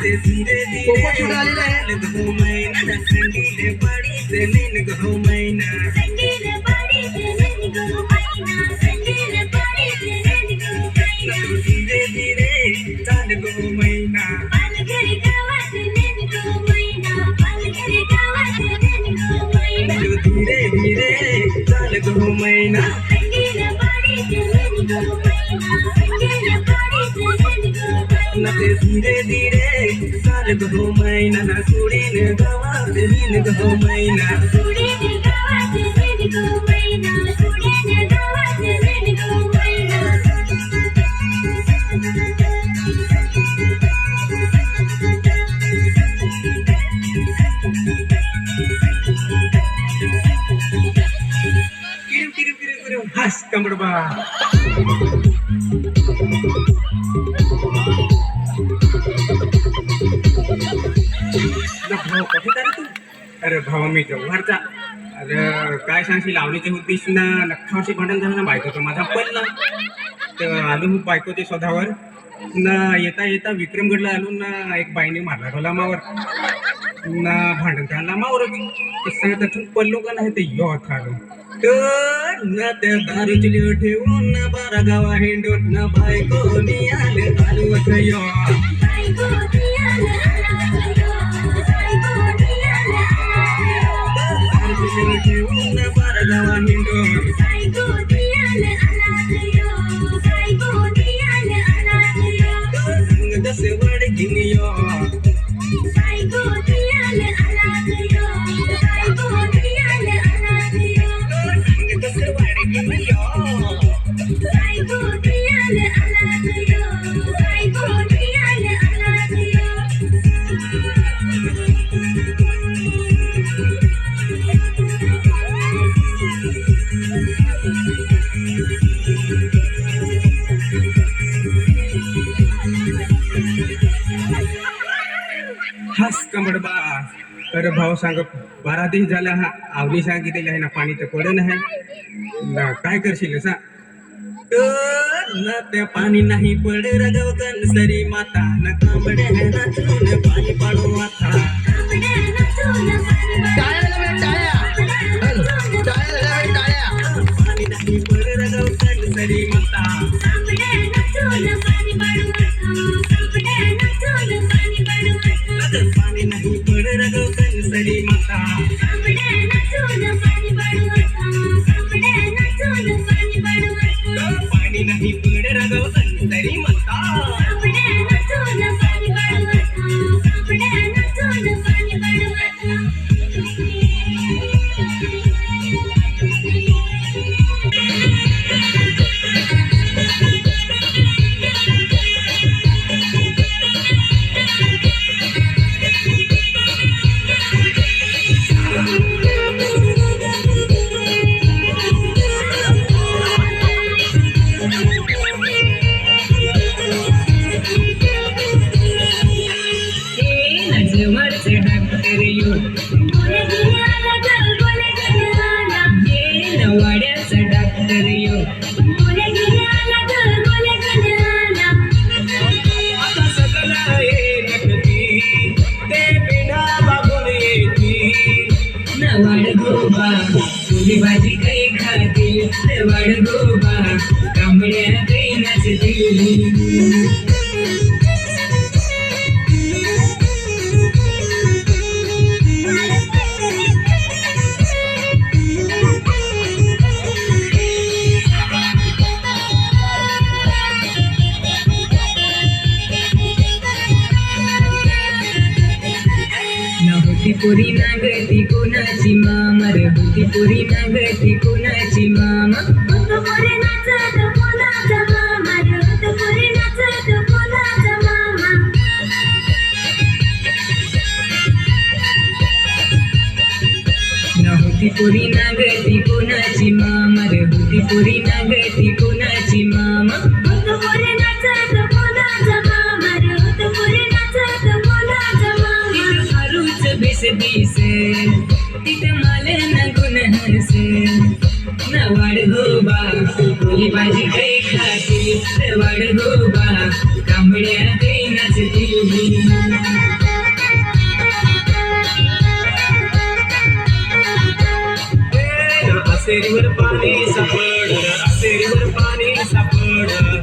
पोपट कुठं आलेला आहे? धीरे धीरे चाल गो मैना धीरे धीरे चाल गो मैना ना सोडीन गावात हीन गो मैना हस कमड़बा अरे भावा मी जव्हारचा अरे काय सांगशील लावणीचे उद्देश ना नख्खावशी भांडण झालं ना बायकोचं माझा पडला तर आलो मी बायकोच्या शोधावर ना येता येता विक्रमगडला आलो ना एक बाईने मारला ढोला मावर ना भांडण झाला मावर होती तिथून पडलो का नाही ते यॉथ आलो तर ना त्या दारूची ठेवून ना बारा गावा हिंडून ना बायको नि आले आलो ठेवून ना बारा गावा हिंडून दस वाड घेऊन हस कमडबा अरे भाऊ सांग 12 दिवस झाला हा आवली सांगितलेली आहे ना पाणी तर पडत नाही ना काय करशील सांग ना त्या पाणी नाही पड रगव कनसरी माता ना कांबड्या नाचून पाणी पाडू आता पाणी नाही पड रगव कनसरी माता पाणी नाही पड रगव कनसरी माता पाणी नाही पड रगव कनसरी माता भाजी काही खातील वाढ गोबा कांबड्या काही नाचतील पुरी नागती कोणाची मामा रे होती पुरी नागती कोणाची मामा होतो पुरी नाचत कोणाचा मामा रे होतो पुरी नाचत कोणाचा मामा ना होती पुरी नागती कोणाची मामा रे होती पुरी नागती कोणाची मामा होतो पुरी नाचत कोणाचा मामा रे होतो पुरी नाचत कोणाचा मामा बेस दिसे तिथे माले ना गुण हसे ना वाढ गोबा पुरी भाजी काही खाती वाढ गोबा कांबड्या काही नाचती असेरीवर पाणी सापड असेरीवर पाणी सापड